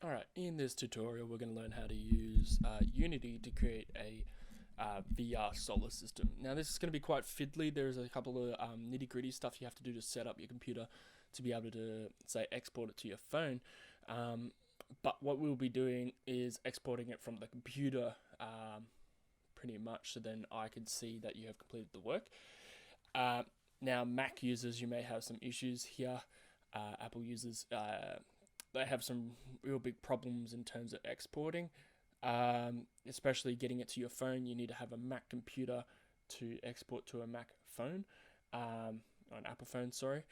Alright, in this tutorial we're going to learn how to use Unity to create a VR solar system. Now this is going to be quite fiddly. There's a couple of nitty gritty stuff you have to do to set up your computer to be able to, say, export it to your phone. But what we'll be doing is exporting it from the computer pretty much, so then I can see that you have completed the work. Now Mac users, you may have some issues here. Apple users, they have some real big problems in terms of exporting, especially getting it to your phone. You need to have a Mac computer to export to a Mac phone, or an Apple phone, sorry.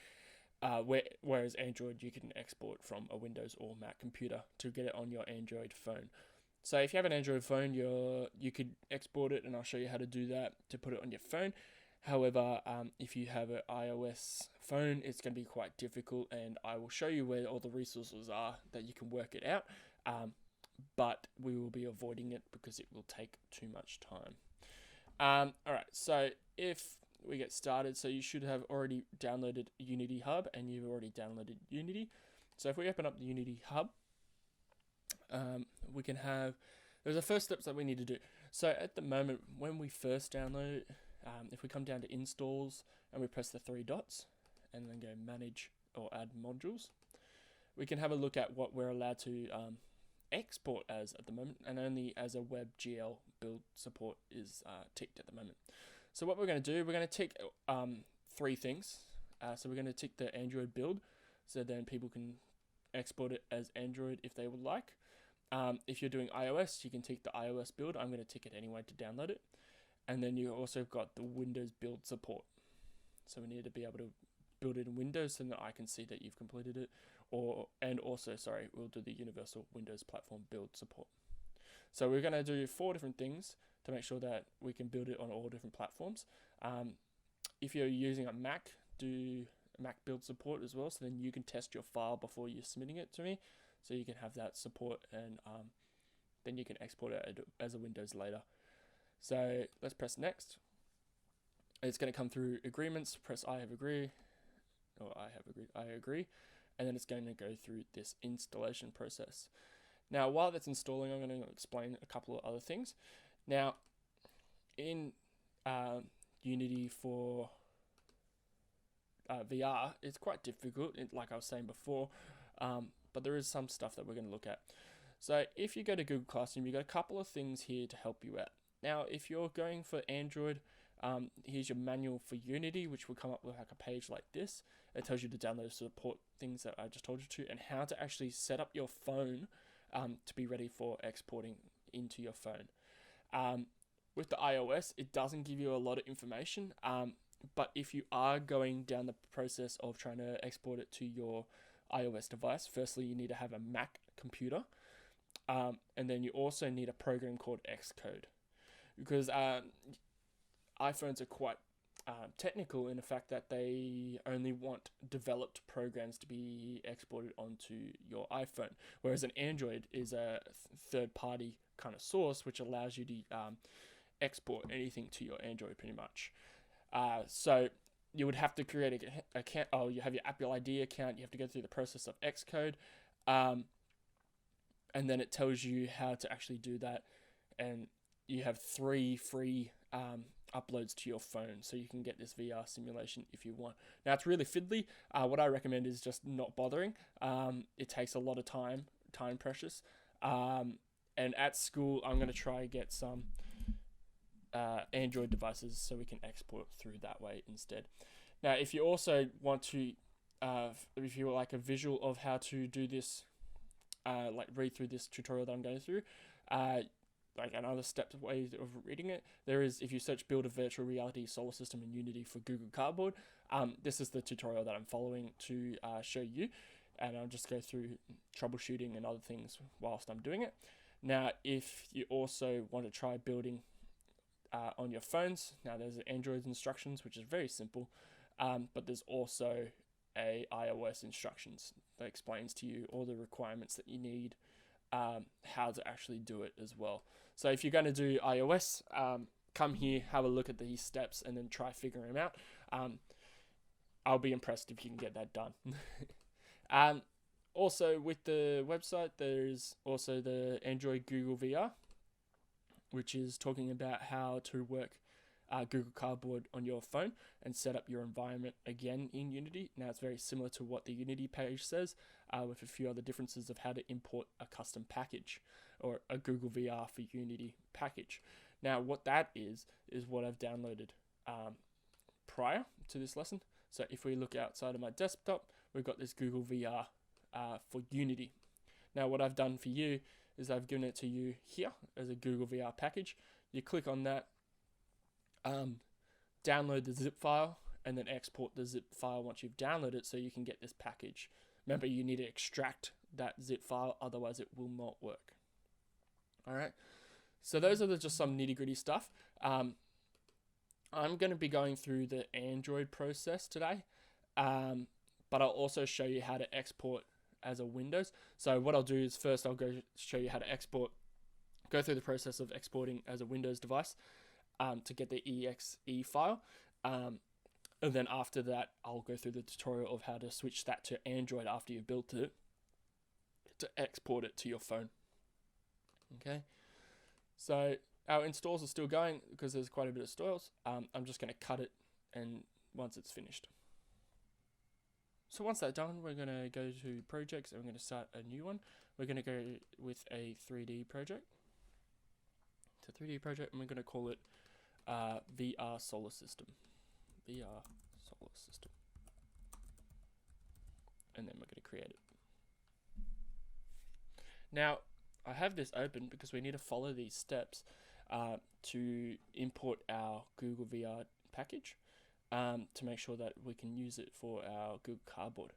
Whereas Android, you can export from a Windows or Mac computer to get it on your Android phone. So if you have an Android phone, you could export it, and I'll show you how to do that to put it on your phone. However, if you have an iOS phone, it's going to be quite difficult, and I will show you where all the resources are that you can work it out, but we will be avoiding it because it will take too much time. Alright, so if we get started, so you should have already downloaded Unity Hub, and you've already downloaded Unity. So if we open up the Unity Hub, we can have, there's the first steps that we need to do. So at the moment, when we first download it, if we come down to installs and we press the three dots and then go manage or add modules, we can have a look at what we're allowed to export as at the moment, and only as a WebGL build support is ticked at the moment. So what we're going to do, we're going to tick three things. So we're going to tick the Android build, so then people can export it as Android if they would like. If you're doing iOS, you can tick the iOS build. I'm going to tick it anyway to download it. And then you also got the Windows build support. So we need to be able to build it in Windows so that I can see that you've completed it. And also, we'll do the Universal Windows Platform build support. So we're going to do 4 different things to make sure that we can build it on all different platforms. If you're using a Mac, do Mac build support as well, so then you can test your file before you're submitting it to me. So you can have that support, and then you can export it as a Windows later. So let's press next. It's going to come through agreements. Press I agree, I agree, and then it's going to go through this installation process. Now, while that's installing, I'm going to explain a couple of other things. Now, in Unity for VR, it's quite difficult, like I was saying before, but there is some stuff that we're going to look at. So if you go to Google Classroom, you've got a couple of things here to help you out. Now, if you're going for Android, here's your manual for Unity, which will come up with like a page like this. It tells you to download support things that I just told you to, and how to actually set up your phone to be ready for exporting into your phone. With the iOS, it doesn't give you a lot of information, but if you are going down the process of trying to export it to your iOS device, firstly, you need to have a Mac computer, and then you also need a program called Xcode. Because iPhones are quite technical in the fact that they only want developed programs to be exported onto your iPhone, whereas an Android is a third-party kind of source which allows you to export anything to your Android pretty much. So you would have to create an account. Oh, you have your Apple ID account. You have to go through the process of Xcode, and then it tells you how to actually do that, and you have 3 free uploads to your phone, so you can get this VR simulation if you want. Now, it's really fiddly. What I recommend is just not bothering. It takes a lot of time precious. And at school, I'm going to try get some Android devices so we can export through that way instead. Now, if you also want to, if you like a visual of how to do this, like read through this tutorial that I'm going through, like another step way of reading it, there is, if you search build a virtual reality solar system in Unity for Google Cardboard, this is the tutorial that I'm following to show you, and I'll just go through troubleshooting and other things whilst I'm doing it. Now, if you also want to try building on your phones, now there's Android instructions, which is very simple, but there's also a iOS instructions that explains to you all the requirements that you need, how to actually do it as well. So if you're going to do iOS, come here, have a look at these steps, and then try figuring them out. I'll be impressed if you can get that done. Also, with the website, there's also the Android Google VR, which is talking about how to work Google Cardboard on your phone and set up your environment again in Unity. Now, it's very similar to what the Unity page says, with a few other differences of how to import a custom package or a Google VR for Unity package. Now, what that is what I've downloaded prior to this lesson. So if we look outside of my desktop, we've got this Google VR for Unity. Now, what I've done for you is I've given it to you here as a Google VR package. You click on that, download the zip file, and then export the zip file once you've downloaded it so you can get this package. Remember, you need to extract that zip file, otherwise it will not work. All right, so those are just some nitty-gritty stuff. I'm going to be going through the Android process today, but I'll also show you how to export as a Windows. So what I'll do is first I'll go show you how to go through the process of exporting as a Windows device to get the exe file. And then after that, I'll go through the tutorial of how to switch that to Android after you've built it to export it to your phone. Okay, so our installs are still going because there's quite a bit of installs. I'm just going to cut it and once it's finished. So once that's done, we're going to go to projects and we're going to start a new one. We're going to go with a 3D project. It's a 3D project and we're going to call it VR Solar System. VR Solar System. And then we're going to create it. Now, I have this open because we need to follow these steps to import our Google VR package to make sure that we can use it for our Google Cardboard.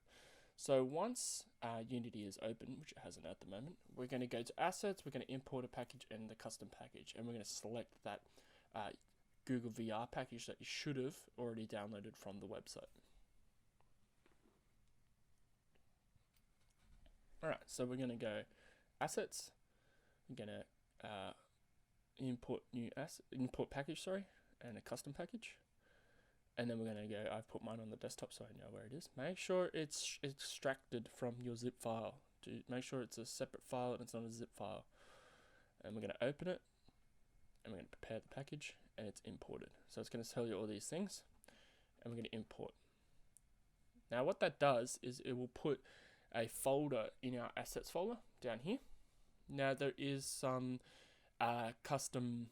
So once Unity is open, which it hasn't at the moment, we're going to go to Assets, we're going to import a package and the custom package, and we're going to select that Google VR package that you should have already downloaded from the website. Alright, so we're going to go Assets, we're going to import package, and a custom package. And then we're going to go, I've put mine on the desktop so I know where it is. Make sure it's extracted from your zip file. Make sure it's a separate file and it's not a zip file. And we're going to open it, and we're going to prepare the package, and it's imported. So it's going to tell you all these things, and we're going to import. Now what that does is it will put a folder in our assets folder down here. Now there is some custom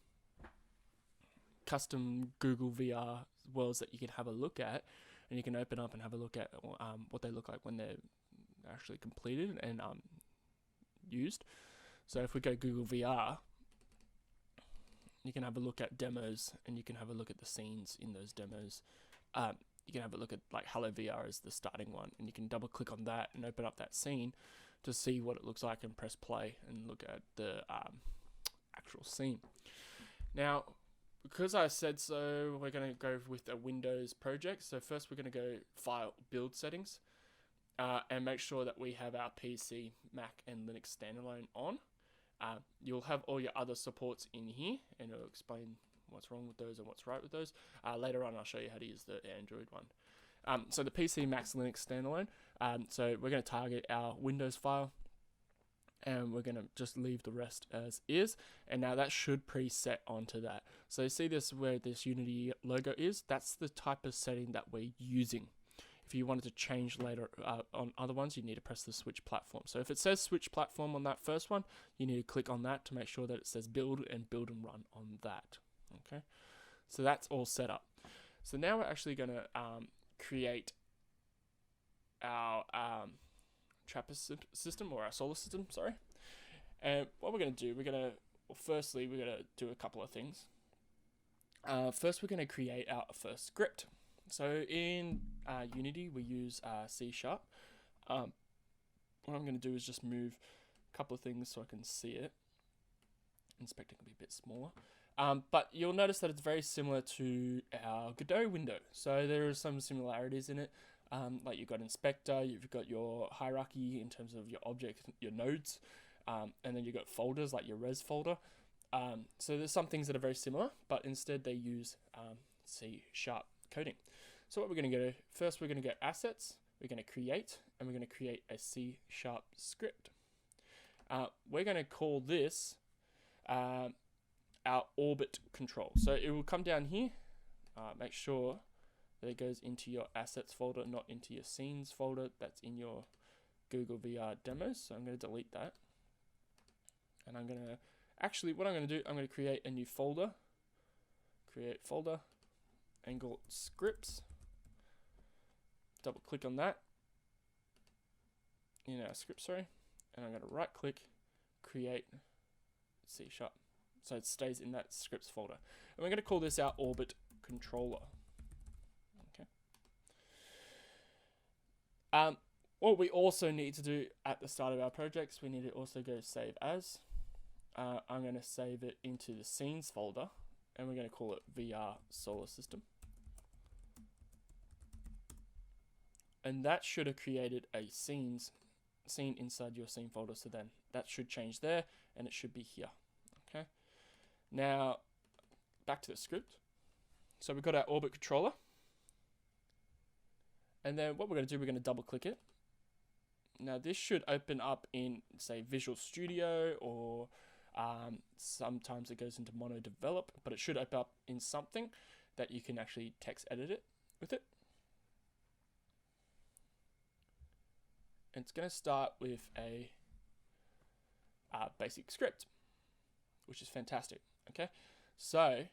Google VR worlds that you can have a look at, and you can open up and have a look at what they look like when they're actually completed and used. So if we go Google VR, you can have a look at demos, and you can have a look at the scenes in those demos. You can have a look at like Hello VR is the starting one, and you can double click on that and open up that scene to see what it looks like and press play and look at the actual scene. Now, because I said so, we're going to go with a Windows project. So first we're going to go File, Build Settings, and make sure that we have our PC, Mac, and Linux standalone on. You'll have all your other supports in here, and it'll explain what's wrong with those and what's right with those. Later on, I'll show you how to use the Android one. So the PC, Mac, Linux standalone. So we're going to target our Windows file, and we're going to just leave the rest as is. And now that should preset onto that. So you see this where this Unity logo is? That's the type of setting that we're using. If you wanted to change later on other ones, you need to press the switch platform. So if it says switch platform on that first one, you need to click on that to make sure that it says build and run on that. Okay, so that's all set up. So now we're actually going to create our TRAPPIST system, or our solar system, sorry. And what we're going to do, firstly, we're going to do a couple of things. First, we're going to create our first script. So in Unity, we use C#. What I'm going to do is just move a couple of things so I can see it. Inspector can be a bit smaller. But you'll notice that it's very similar to our Godot window. So there are some similarities in it. Like you've got inspector, you've got your hierarchy in terms of your object, your nodes, and then you've got folders like your res folder. So there's some things that are very similar, but instead they use C# coding. So what we're going to go, first we're going to go assets, we're going to create, and we're going to create a C# script. We're going to call this our orbit control. So it will come down here. Make sure that it goes into your assets folder, not into your scenes folder that's in your Google VR demos. So I'm going to delete that. And I'm going to, actually what I'm going to do, I'm going to create a new folder. Create folder, Angle scripts. Double click on that in our script, sorry. And I'm going to right click, create C#. So it stays in that scripts folder. And we're going to call this our orbit controller. Okay. What we also need to do at the start of our projects, we need to also go save as. I'm going to save it into the scenes folder, and we're going to call it VR Solar System. And that should have created a scene inside your scene folder. So then that should change there, and it should be here. Okay. Now back to the script. So we've got our orbit controller, and then what we're going to do, we're going to double click it. Now this should open up in, say, Visual Studio, or sometimes it goes into Mono Develop, but it should open up in something that you can actually text edit it with it. And it's going to start with a basic script, which is fantastic. Okay, so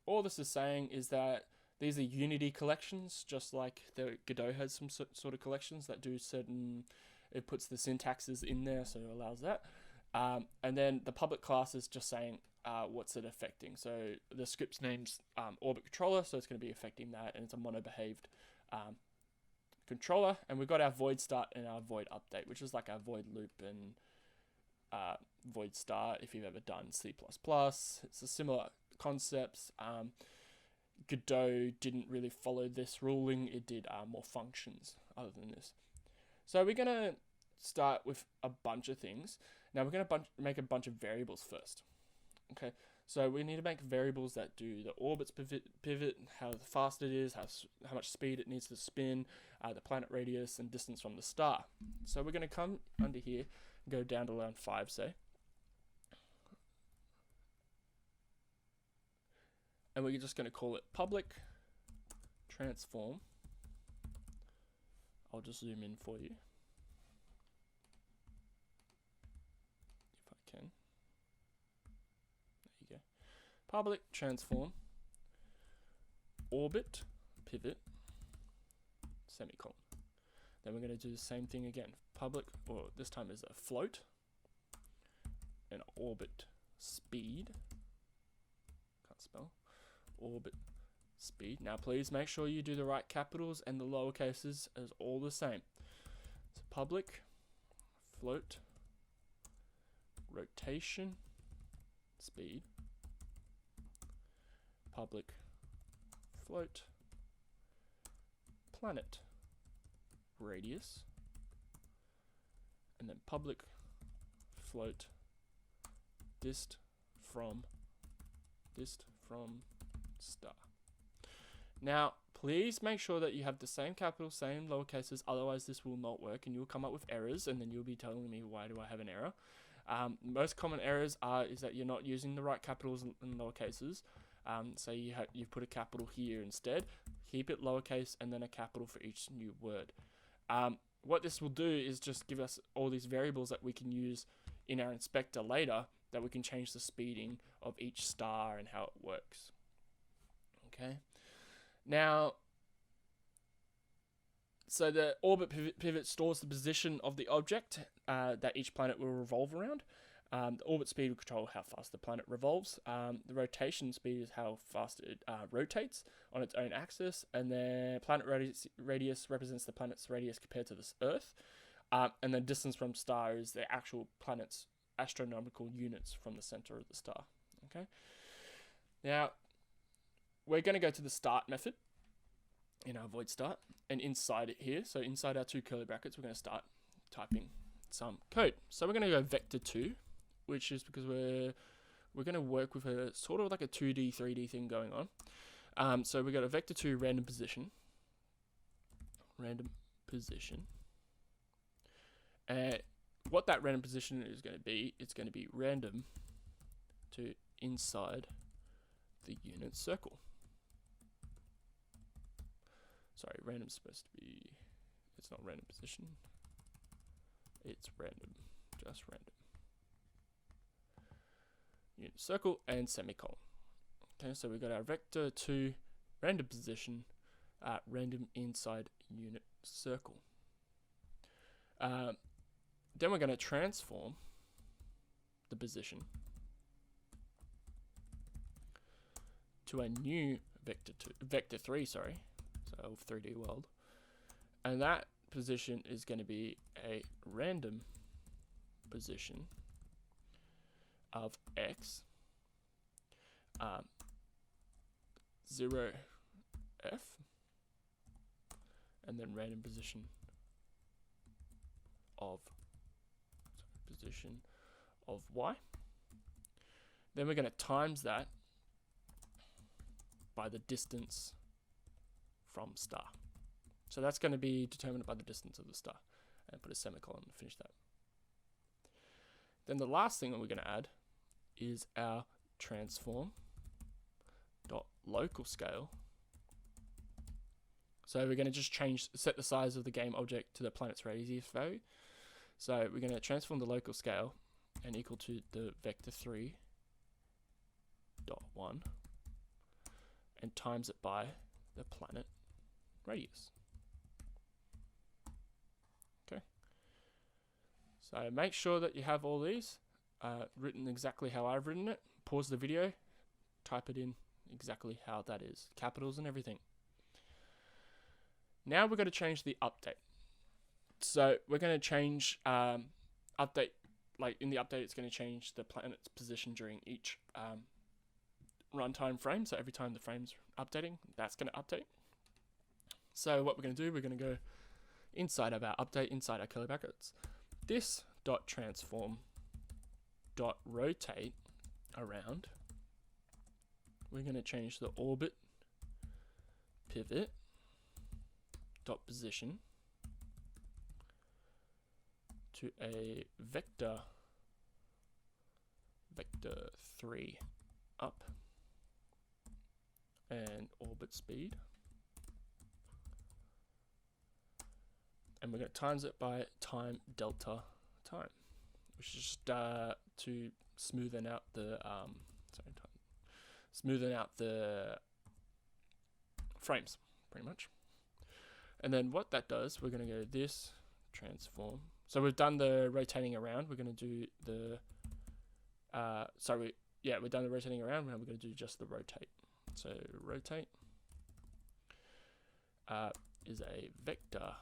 all this is saying is that these are Unity collections, just like Godot has some sort of collections that do certain, it puts the syntaxes in there, so it allows that. And then the public class is just saying what's it affecting. So the script's name's orbit controller, so it's going to be affecting that, and it's a mono-behaved controller. And we've got our void start and our void update, which is like our void loop and void start if you've ever done C++. It's a similar concepts. Godot didn't really follow this ruling. It did more functions other than this. So we're going to start with a bunch of things. Now we're going to make a bunch of variables first. Okay, so we need to make variables that do the orbit's pivot, how fast it is, how much speed it needs to spin, the planet radius, and distance from the star. So we're going to come under here, go down to line 5, say. And we're just going to call it public transform. I'll just zoom in for you, if I can. There you go. Public transform orbit pivot semicolon. Then we're going to do the same thing again. Public, or this time is a float, and orbit speed. Can't spell. Orbit speed. Now please make sure you do the right capitals and the lower cases as all the same. So public float rotation speed, public float planet radius, and then public float dist from star. Now please make sure that you have the same capital, same lower cases, otherwise this will not work and you'll come up with errors, and then you'll be telling me, why do I have an error? Most common errors is that you're not using the right capitals and lower cases. So you've put a capital here instead. Keep it lowercase and then a capital for each new word. What this will do is just give us all these variables that we can use in our inspector later, that we can change the speeding of each star and how it works. Okay. Now, so the orbit pivot stores the position of the object that each planet will revolve around. The orbit speed will control how fast the planet revolves. The rotation speed is how fast it rotates on its own axis. And then planet radius represents the planet's radius compared to this Earth. And then distance from star is the actual planet's astronomical units from the center of the star. Okay. Now, we're going to go to the start method in our void start, and inside it here, so inside our two curly brackets, we're going to start typing some code. So we're going to go vector2, which is because we're going to work with a sort of like a 2D, 3D thing going on. So we've got a vector2 random position. random position. And what that random position is going to be, it's going to be random to inside the unit circle. Sorry, random's supposed to be, it's not random position, it's random, just random. Unit circle and semicolon. Okay, so we've got our vector to random position, random inside unit circle. Then we're going to transform the position to a new vector 3, sorry, so of 3D world, and that position is going to be a random position of x 0 f, and then random position of y. Then we're going to times that by the distance from star. So that's going to be determined by the distance of the star, and put a semicolon to finish that. Then the last thing that we're going to add is our transform dot local scale. So we're going to just set the size of the game object to the planet's radius value. So we're going to transform the local scale and equal to the vector 3 dot 1 and times it by the planet radius. Okay. So make sure that you have all these written exactly how I've written it. Pause the video, type it in exactly how that is, capitals and everything. Now we're going to change the update. So we're going to change update, like in the update it's going to change the planet's position during each runtime frame. So every time the frame's updating, that's going to update. So what we're going to do, we're going to go inside of our update, inside our curly brackets, this dot transform dot rotate around. We're going to change the orbit pivot dot position to a vector 3 up and orbit speed, and we're going to times it by time delta time, which is just to smoothen out the frames pretty much. And then what that does, we're going to go this transform. So we've done the rotating around. We're going to do the we've done the rotating around. Now we're going to do just the rotate. So rotate is a vector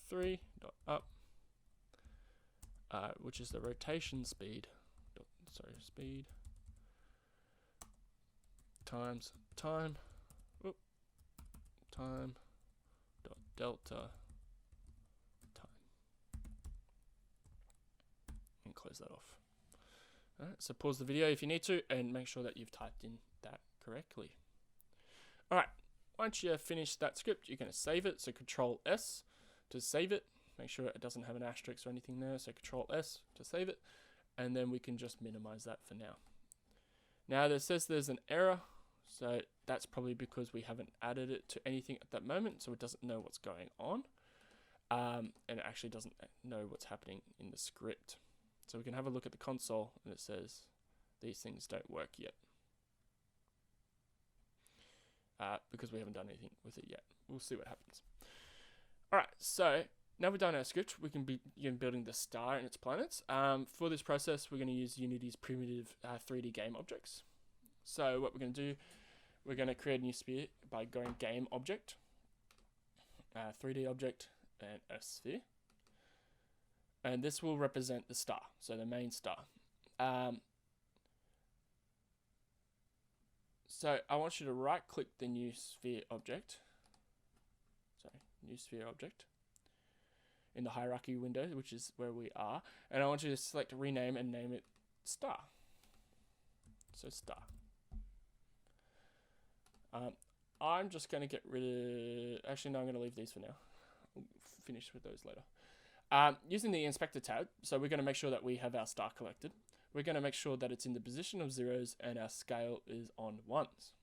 3 dot up, which is the rotation speed. Speed times time dot delta time, and close that off. Alright, so pause the video if you need to, and make sure that you've typed in that correctly. Alright, once you finish that script, you're going to save it. So Control S to save it. Make sure it doesn't have an asterisk or anything there. So Control S to save it, and then we can just minimize that for now. Now it says there's an error, so that's probably because we haven't added it to anything at that moment, so it doesn't know what's going on, and it actually doesn't know what's happening in the script. So we can have a look at the console, and it says these things don't work yet, because we haven't done anything with it yet. We'll see what happens. Alright, so now we've done our script, we can begin building the star and its planets. For this process, we're going to use Unity's primitive 3D game objects. So what we're going to do, we're going to create a new sphere by going game object, 3D object, and a sphere. And this will represent the star, so the main star. So I want you to right click the new sphere object. New sphere object in the hierarchy window, which is where we are, and I want you to select rename and name it star. So star. I'm just going to get rid of... Actually, no, I'm going to leave these for now. We'll finish with those later. Using the inspector tab, so we're going to make sure that we have our star collected. We're going to make sure that it's in the position of zeros and our scale is on ones.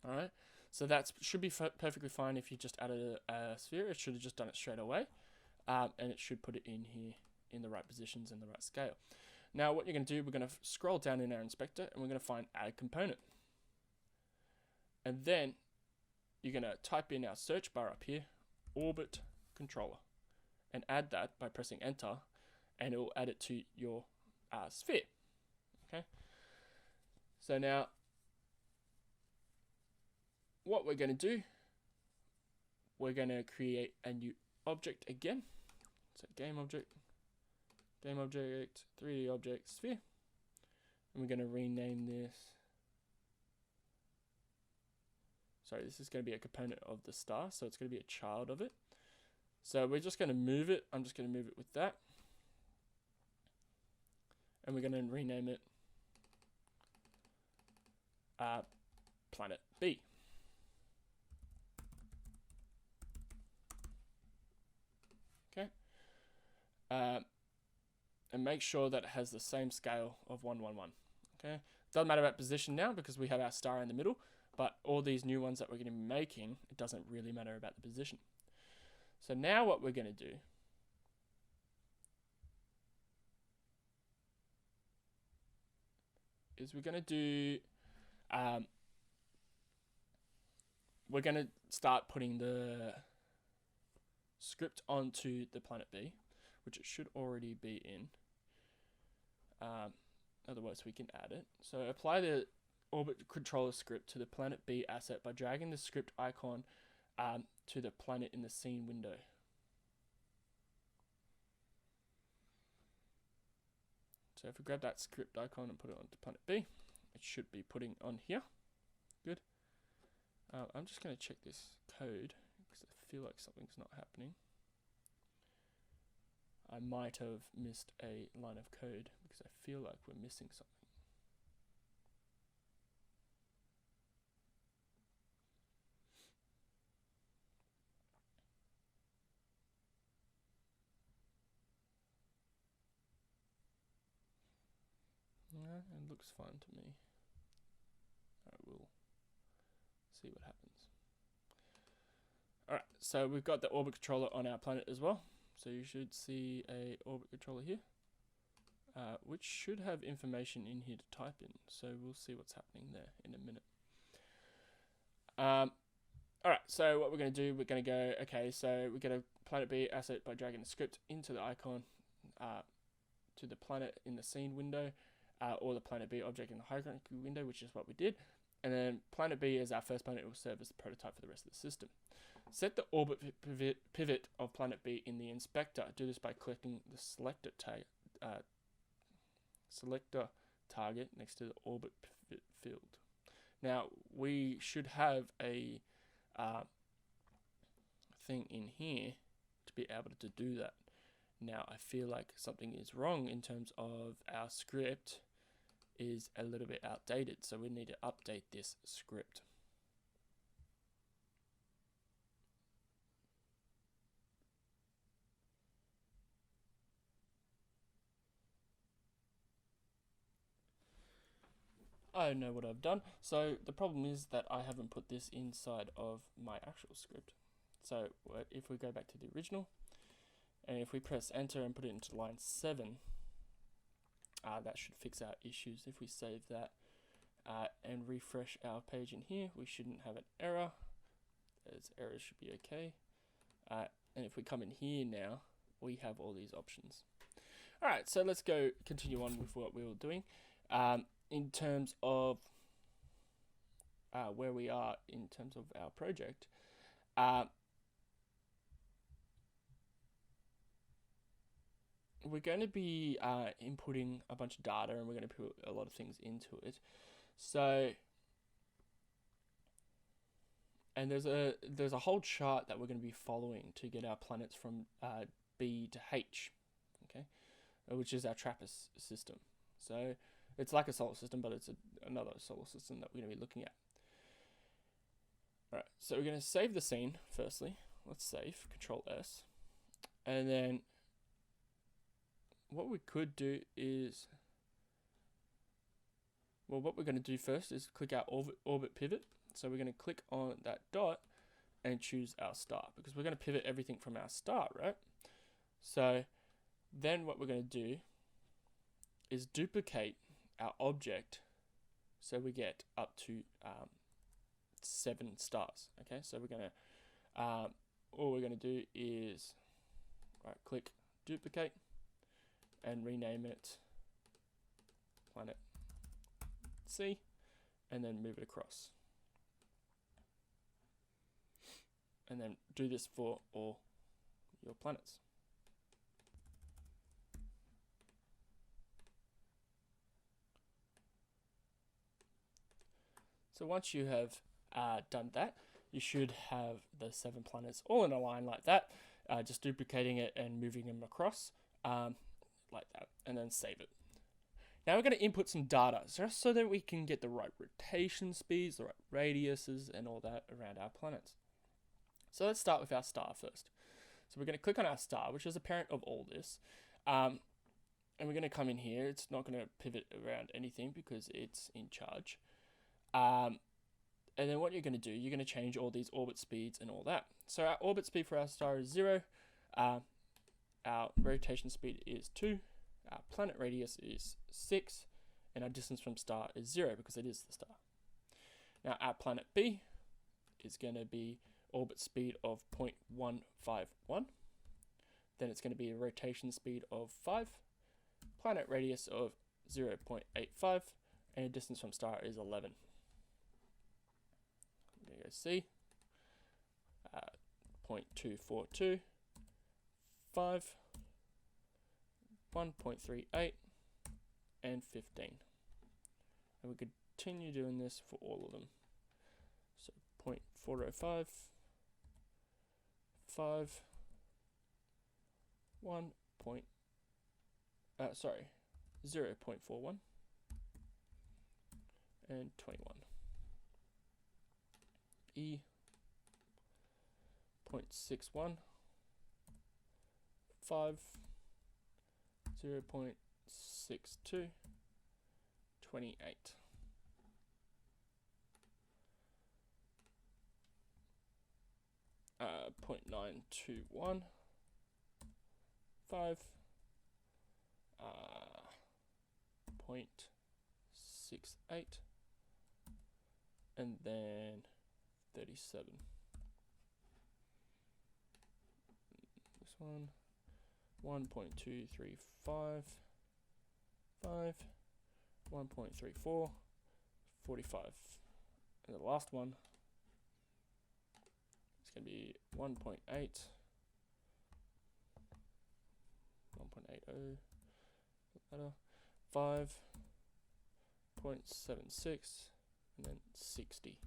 Alright, so that should be perfectly fine if you just added a sphere. It should have just done it straight away. And it should put it in here in the right positions and the right scale. Now what you're going to do, we're going to scroll down in our inspector and we're going to find add component. And then you're going to type in our search bar up here, orbit controller, and add that by pressing enter, and it will add it to your sphere. Okay. So now what we're going to do, we're going to create a new object again. So game object, 3D object, sphere. And we're going to rename this. Sorry, this is going to be a component of the star, so it's going to be a child of it. So we're just going to move it. I'm just going to move it with that. And we're going to rename it Planet B. Okay. And make sure that it has the same scale of 1, 1, 1. Okay. Doesn't matter about position now because we have our star in the middle, but all these new ones that we're going to be making, it doesn't really matter about the position. So now what we're going to do is we're going to do, we're going to start putting the script onto the Planet B, which it should already be in. Otherwise we can add it. So apply the orbit controller script to the Planet B asset by dragging the script icon to the planet in the scene window. So if we grab that script icon and put it onto Planet B, it should be putting on here. Good. I'm just going to check this code because I feel like something's not happening. I might have missed a line of code because I feel like we're missing something. No, it looks fine to me. Alright, we'll see what happens. Alright, so we've got the orbit controller on our planet as well. So you should see a orbit controller here, which should have information in here to type in. So we'll see what's happening there in a minute. Alright, so what we're going to do, we're going to go, okay, so we get a Planet B asset by dragging the script into the icon to the planet in the scene window, or the Planet B object in the hierarchy window, which is what we did. And then Planet B is our first planet. It will serve as the prototype for the rest of the system. Set the orbit pivot of Planet B in the inspector. Do this by clicking the selector target next to the orbit pivot field. Now we should have a thing in here to be able to do that. Now I feel like something is wrong in terms of our script is a little bit outdated, so we need to update this script. I know what I've done. So the problem is that I haven't put this inside of my actual script. So if we go back to the original, and if we press enter and put it into line 7, that should fix our issues. If we save that and refresh our page in here, we shouldn't have an error. As errors should be okay. And if we come in here now, we have all these options. Alright, so let's go continue on with what we were doing. In terms of where we are in terms of our project, we're going to be inputting a bunch of data, and we're going to put a lot of things into it. So, and there's a whole chart that we're going to be following to get our planets from B to H, okay, which is our TRAPPIST system. So it's like a solar system, but it's another solar system that we're going to be looking at. Alright, so we're going to save the scene firstly. Let's save, Control S. And then what we could do is, well, what we're going to do first is click our orbit pivot. So we're going to click on that dot and choose our star, because we're going to pivot everything from our star, right? So then what we're going to do is duplicate our object so we get up to 7 stars. Okay, so we're going to all we're going to do is right click, duplicate, and rename it Planet C, and then move it across. And then do this for all your planets. So once you have done that, you should have the 7 planets all in a line like that, just duplicating it and moving them across like that, and then save it. Now we're going to input some data just so that we can get the right rotation speeds, the right radiuses, and all that around our planets. So let's start with our star first. So we're going to click on our star, which is the parent of all this. And we're going to come in here. It's not going to pivot around anything because it's in charge. And then what you're going to do, you're going to change all these orbit speeds and all that. So our orbit speed for our star is 0. Our rotation speed is 2. Our planet radius is 6. And our distance from star is 0 because it is the star. Now our planet B is going to be orbit speed of 0.151. Then it's going to be a rotation speed of 5. Planet radius of 0.85. And a distance from star is 11. I'm going to go C. 0.242, 5, 1.38, and 15. And we continue doing this for all of them. So 0.405, 5, 0.41, and 21. E 0.61, 5, 0.62, 28. Uh, 0.921, 5, 0.68, and then 37. This one, 1.235, 5, 1.34, 45. And the last one is going to be 1.8, 1.80, 5.76, and then 60.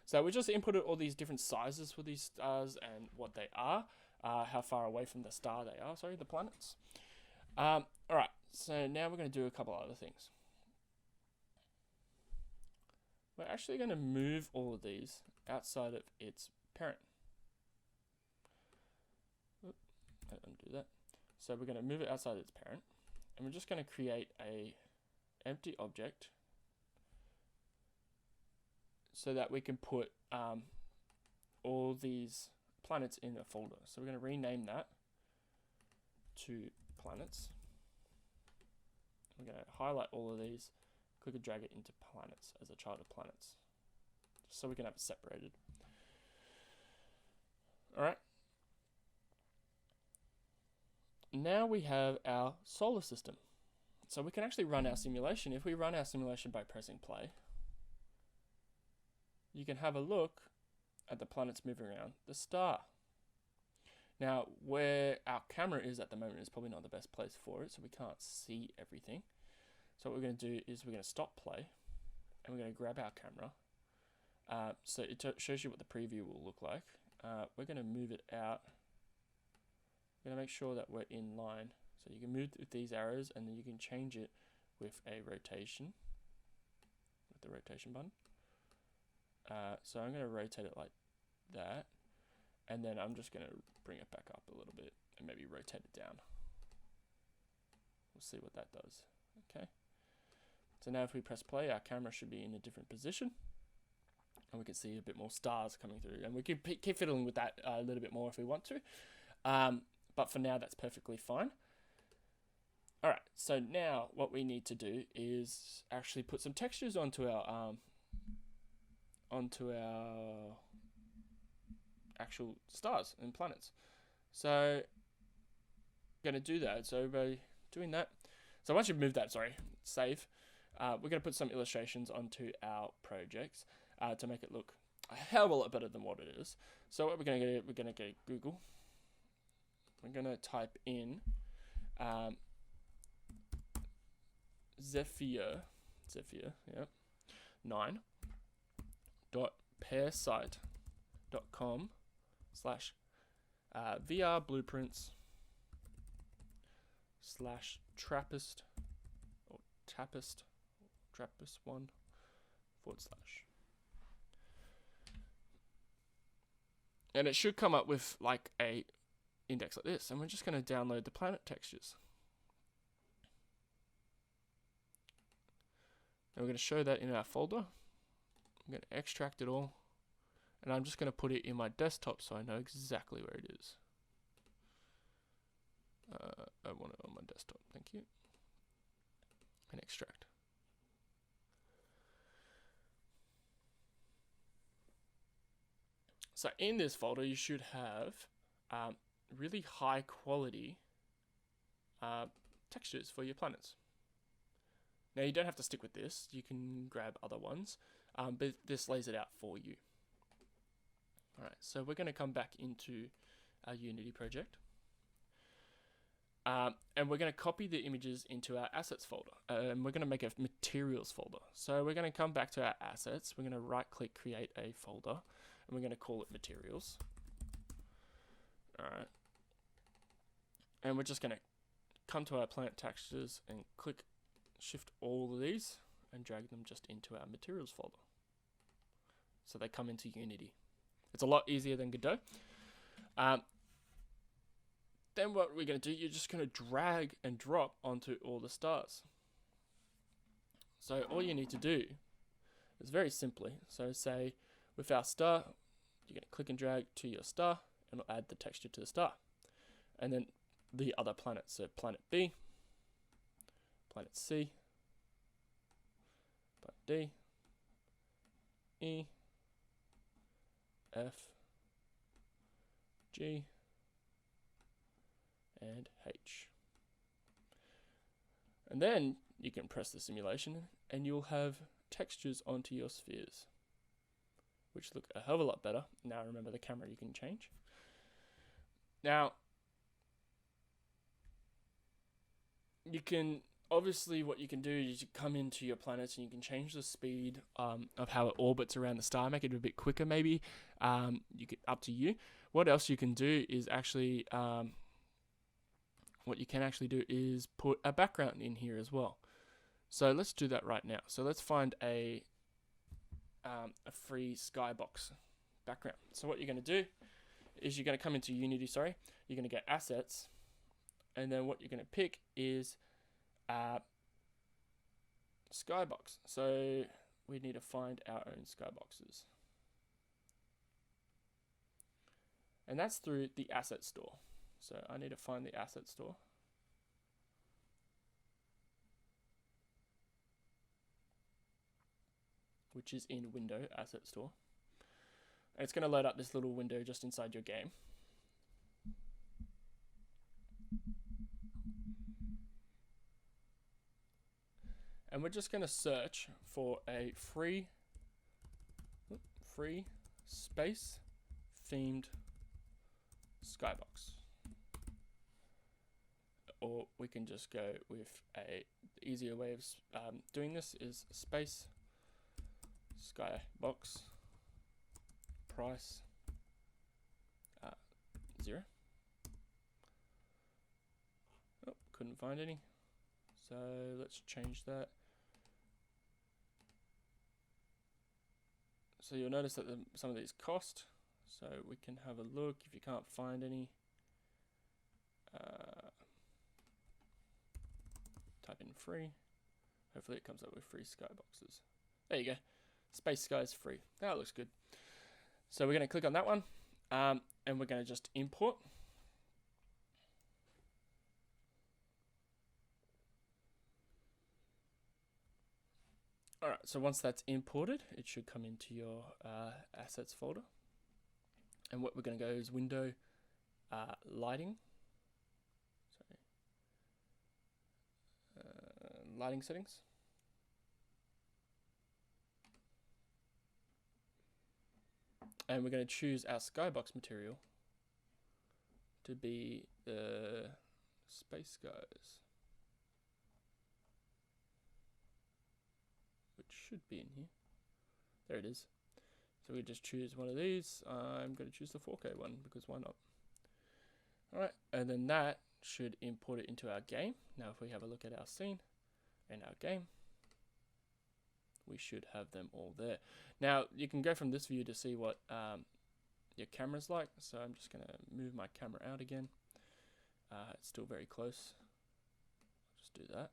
So we just inputted all these different sizes for these stars and what they are, how far away from the star they are, sorry, the planets. Alright, so now we're going to do a couple other things. We're actually going to move all of these outside of its parent. Undo that. So we're going to move it outside its parent, and we're just going to create a empty object so that we can put all these planets in a folder. So we're going to rename that to planets. We're going to highlight all of these, click and drag it into planets as a child of planets, just so we can have it separated. Alright. Now we have our solar system. So we can actually run our simulation. If we run our simulation by pressing play, you can have a look at the planets moving around the star. Now, where our camera is at the moment is probably not the best place for it, so we can't see everything. So what we're going to do is we're going to stop play, and we're going to grab our camera. So it shows you what the preview will look like. We're going to move it out. We're going to make sure that we're in line. So you can move with these arrows, and then you can change it with a rotation, with the rotation button. So I'm going to rotate it like that, and then I'm just going to bring it back up a little bit and maybe rotate it down. We'll see what that does. Okay. So now if we press play, our camera should be in a different position, and we can see a bit more stars coming through, and we can keep fiddling with that a little bit more if we want to, but for now that's perfectly fine. Alright, so now what we need to do is actually put some textures onto our actual stars and planets. So I'm going to do that. So by doing that, so once you've moved that, save. We're going to put some illustrations onto our projects to make it look a hell of a lot better than what it is. So what we're going to do, we're going to get Google. We're going to type in Zephyr, yep, 9.pairsite.com/VR blueprints /Trappist or Trappist 1 /. And it should come up with like a index like this, and we're just going to download the planet textures. And we're going to show that in our folder. I'm going to extract it all, and I'm just going to put it in my desktop so I know exactly where it is. I want it on my desktop, thank you. And extract. So in this folder, you should have really high quality textures for your planets. Now you don't have to stick with this, you can grab other ones, but this lays it out for you. Alright, so we're going to come back into our Unity project. And we're going to copy the images into our assets folder. And we're going to make a materials folder. So we're going to come back to our assets, we're going to right click create a folder, and we're going to call it materials. Alright. And we're just going to come to our planet textures and click shift all of these and drag them just into our materials folder. So they come into Unity. It's a lot easier than Godot. Then what we're going to do, you're just going to drag and drop onto all the stars. So all you need to do is very simply, so say with our star, you're going to click and drag to your star, and it'll add the texture to the star. And then the other planets, so planet B, planet C, planet D, E, F, G, and H. And then you can press the simulation and you'll have textures onto your spheres, which look a hell of a lot better. Now remember, the camera you can change. Now you can obviously, what you can do is you come into your planets and you can change the speed of how it orbits around the star, make it a bit quicker maybe. You can, up to you. What else you can do is actually put a background in here as well. So let's do that right now. So let's find a free skybox background. So what you're going to do is you're going to come into Unity, you're going to get assets, and then what you're going to pick is skybox. So we need to find our own skyboxes. And that's through the asset store. So I need to find the asset store. Which is in Window Asset Store. And it's going to load up this little window just inside your game. And we're just going to search for a free space themed skybox. Or we can just go with a easier way of doing this is space skybox price 0. Oh, couldn't find any. So let's change that. So you'll notice that some of these cost. So we can have a look if you can't find any. Type in free. Hopefully it comes up with free skyboxes. There you go. Space Sky is free. That looks good. So we're going to click on that one, and we're going to just import. Alright, so once that's imported, it should come into your assets folder. And what we're going to go is window, lighting. Lighting settings. And we're going to choose our skybox material to be the Space Skies, which should be in here. There it is. So we just choose one of these. I'm going to choose the 4K one because why not? Alright, and then that should import it into our game. Now if we have a look at our scene and our game, we should have them all there. Now you can go from this view to see what your camera's like. So I'm just going to move my camera out again. It's still very close. Just do that.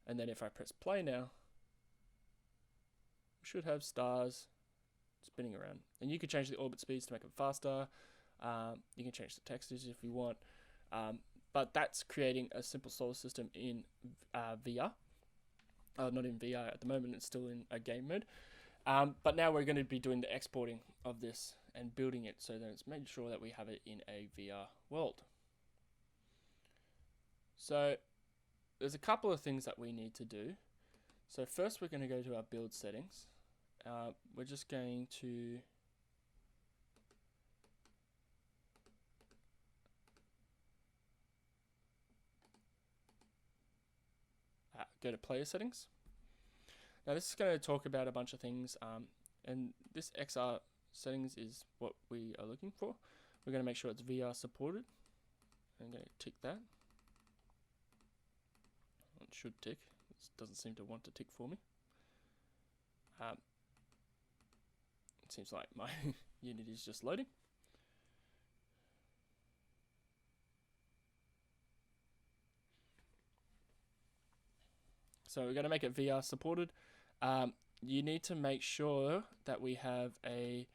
And then if I press play now, we should have stars spinning around. And you can change the orbit speeds to make them faster. You can change the textures if you want. But that's creating a simple solar system in VR. Not in VR at the moment, it's still in a game mode. But now we're going to be doing the exporting of this and building it so that it's made sure that we have it in a VR world. So there's a couple of things that we need to do. So first we're going to go to our build settings. We're just going to go to player settings. Now this is going to talk about a bunch of things, and this XR settings is what we are looking for. We're going to make sure it's VR supported. I'm going to tick that. It should tick. It doesn't seem to want to tick for me. It seems like my Unity is just loading. So we're going to make it VR supported. You need to make sure that we have a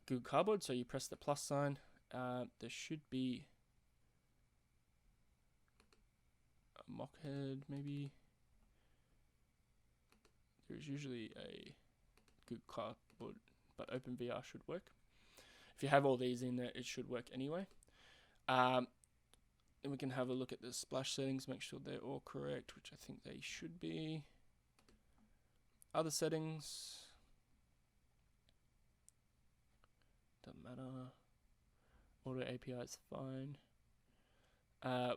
Google Cardboard. So you press the plus sign. There should be a Mockhead, maybe. There's usually a Google Cardboard, but OpenVR should work. If you have all these in there, it should work anyway. Then we can have a look at the splash settings, make sure they're all correct, which I think they should be. Other settings, doesn't matter. Auto API is fine.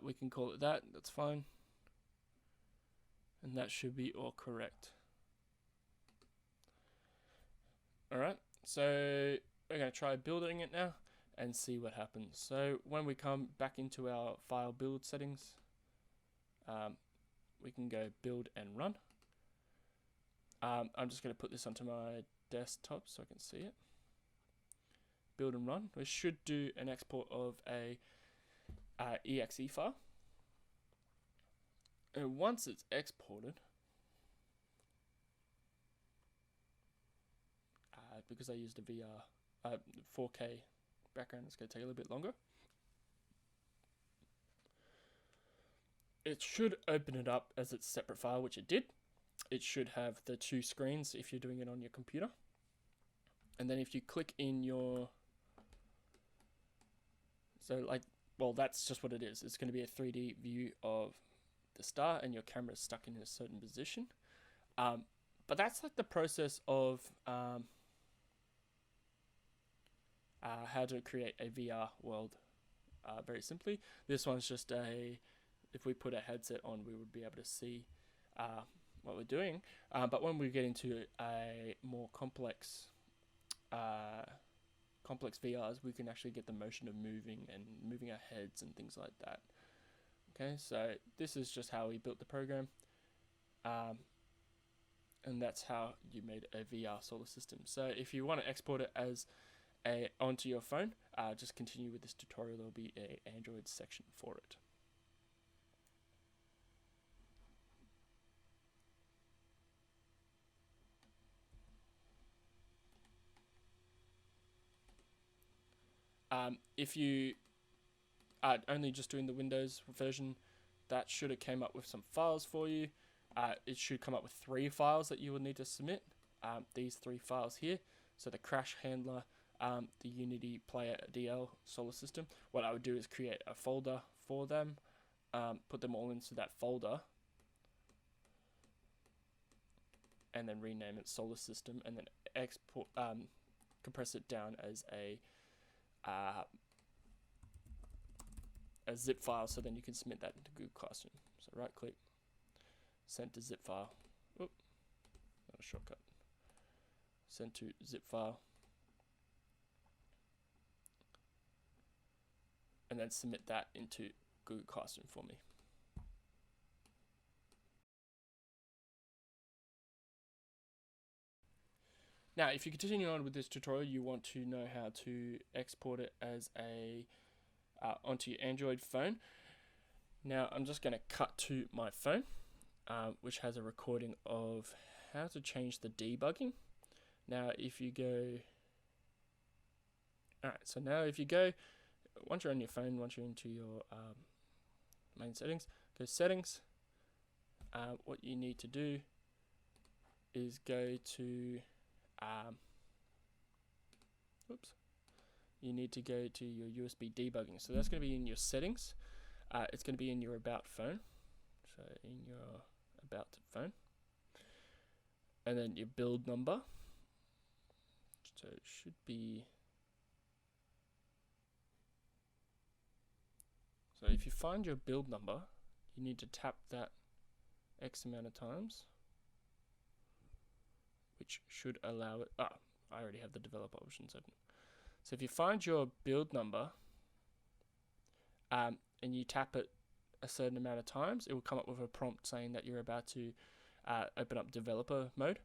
We can call it that, that's fine. And that should be all correct. Alright, so we're going to try building it now and see what happens. So when we come back into our file build settings, we can go build and run. I'm just going to put this onto my desktop so I can see it. Build and run. We should do an export of a exe file. And once it's exported, because I used a VR 4K background, it's going to take a little bit longer. It should open it up as its separate file, which it did. It should have the two screens if you're doing it on your computer. And then if you click in your, well, that's just what it is. It's going to be a 3D view of the star and your camera is stuck in a certain position. But that's like the process of how to create a VR world very simply. This one's just if we put a headset on, we would be able to see what we're doing. But when we get into a more complex VRs, we can actually get the motion of moving our heads and things like that. Okay, so this is just how we built the program. and that's how you made a VR solar system. So if you want to export it as onto your phone, just continue with this tutorial. There'll be an Android section for it. If you are only just doing the Windows version, that should have came up with some files for you. It should come up with 3 files that you will need to submit. These 3 files here. So the crash handler, the Unity Player DL solar system. What I would do is create a folder for them, put them all into that folder, and then rename it solar system, and then export, compress it down as a zip file, so then you can submit that into Google Classroom. So right click, send to zip file. Oop, not a shortcut. Send to zip file, and then submit that into Google Classroom for me. Now, if you continue on with this tutorial, you want to know how to export it as a onto your Android phone. Now, I'm just going to cut to my phone, which has a recording of how to change the debugging. Now, if you go, alright, so now if you go, once you're on your phone, once you're into your main settings, go settings. What you need to do is go to you need to go to your USB debugging. So that's going to be in your settings. It's going to be in your about phone. So in your about phone. And then your build number. So it should be. So if you find your build number, you need to tap that X amount of times, which should allow it. I already have the developer options open. So if you find your build number and you tap it a certain amount of times, it will come up with a prompt saying that you're about to open up developer mode.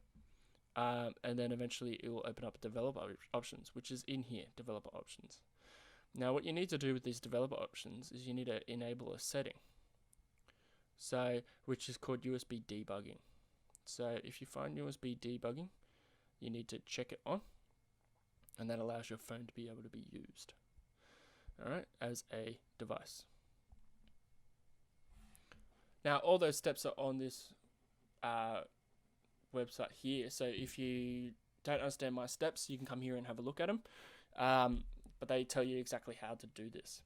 And then eventually it will open up developer options, which is in here, developer options. Now what you need to do with these developer options is you need to enable a setting, so which is called USB debugging. So if you find USB debugging, you need to check it on, and that allows your phone to be able to be used, alright, as a device. Now all those steps are on this website here, so if you don't understand my steps, you can come here and have a look at them, but they tell you exactly how to do this.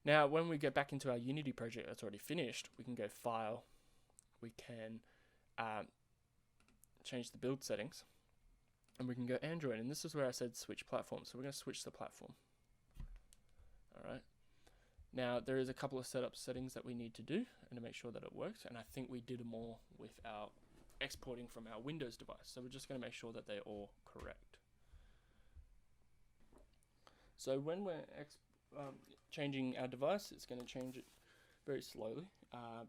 Now when we get back into our Unity project that's already finished, we can go File, we can change the build settings, and we can go Android, and this is where I said switch platform, so we're going to switch the platform. Alright, now there is a couple of settings that we need to do and to make sure that it works, and I think we did them all with our exporting from our Windows device, so we're just going to make sure that they're all correct. So when we're changing our device, it's going to change it very slowly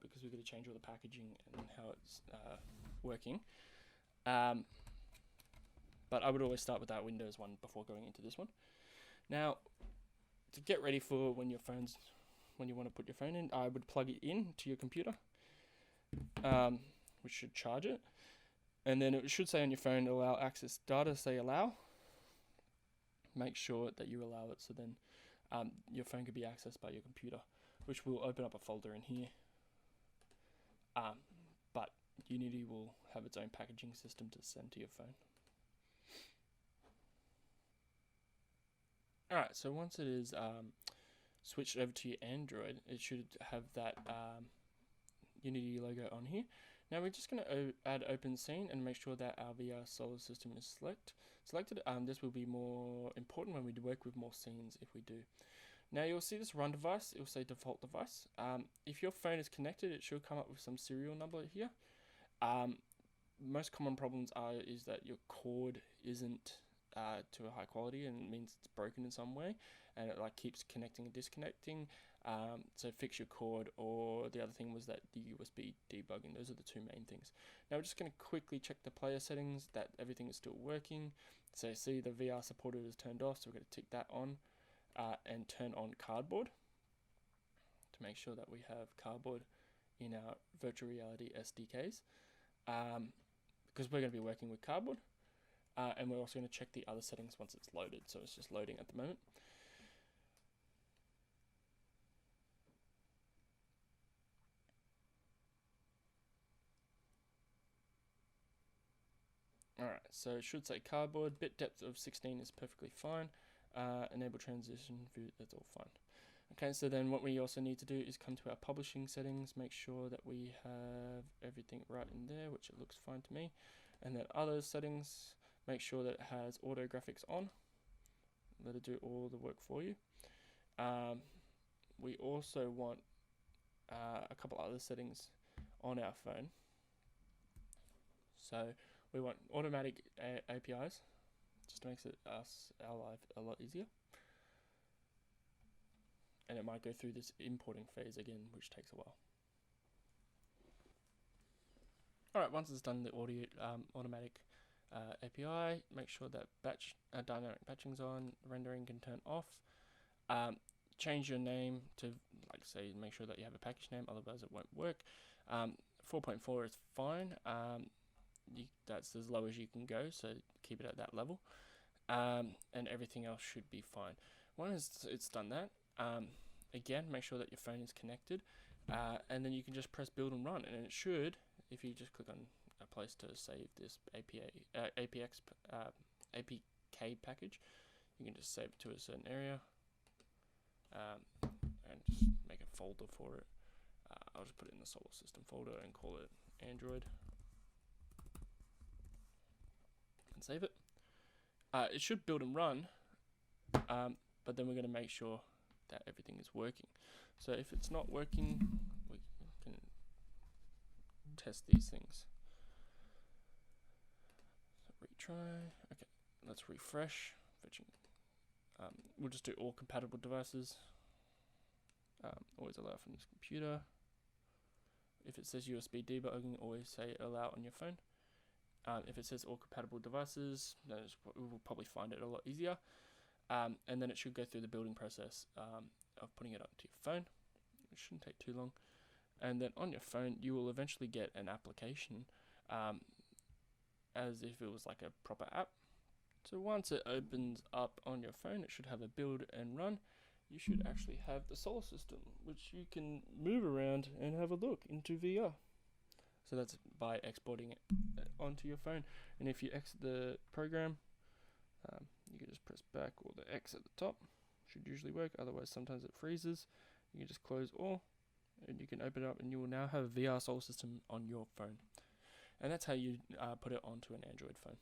because we're going to change all the packaging and how it's working. But I would always start with that Windows one before going into this one. Now, to get ready for when you want to put your phone in, I would plug it in to your computer, which should charge it. And then it should say on your phone, allow access data, say allow. Make sure that you allow it, so then your phone could be accessed by your computer, which will open up a folder in here. But Unity will have its own packaging system to send to your phone. Alright, so once it is switched over to your Android, it should have that Unity logo on here. Now we're just going to add open scene and make sure that our VR solar system is selected. This will be more important when we work with more scenes if we do. Now you'll see this run device, it will say default device. If your phone is connected, it should come up with some serial number here. Most common problems is that your cord isn't to a high quality, and it means it's broken in some way, and it like keeps connecting and disconnecting. So fix your cord, or the other thing was that the USB debugging. Those are the two main things. Now we're just going to quickly check the player settings that everything is still working. So see the VR supported is turned off, so we're going to tick that on, and turn on Cardboard to make sure that we have Cardboard in our virtual reality SDKs, because we're going to be working with Cardboard. And we're also going to check the other settings once it's loaded, so it's just loading at the moment. Alright, so it should say Cardboard, bit depth of 16 is perfectly fine, enable transition view, that's all fine. Okay, so then what we also need to do is come to our publishing settings, make sure that we have everything right in there, which it looks fine to me, and then other settings, make sure that it has auto graphics on, let it do all the work for you. We also want a couple other settings on our phone. So we want automatic APIs, just makes our life a lot easier. And it might go through this importing phase again, which takes a while. Alright, once it's done the audio automatic API, make sure that dynamic batching's on, rendering can turn off. Change your name to, like, say, make sure that you have a package name, otherwise it won't work. 4.4 is fine. That's as low as you can go, so keep it at that level. And everything else should be fine. Once it's done that, again, make sure that your phone is connected, and then you can just press build and run, and it should, if you just click on a place to save this APK package, you can just save it to a certain area, and just make a folder for it. I'll just put it in the Solar System folder and call it Android, and save it. It should build and run, but then we're going to make sure that everything is working. So if it's not working, we can test these things. So retry. Okay, let's refresh. We'll just do all compatible devices. Always allow from this computer. If it says USB debugging, always say allow on your phone. If it says all compatible devices, then we'll probably find it a lot easier. And then it should go through the building process of putting it onto your phone. It shouldn't take too long. And then on your phone, you will eventually get an application as if it was like a proper app. So once it opens up on your phone, it should have a build and run. You should actually have the Solar System, which you can move around and have a look into VR. So that's by exporting it onto your phone. And if you exit the program, you can just press back or the X at the top. Should usually work, otherwise sometimes it freezes. You can just close all, and you can open it up, and you will now have a VR Solar System on your phone. And that's how you put it onto an Android phone.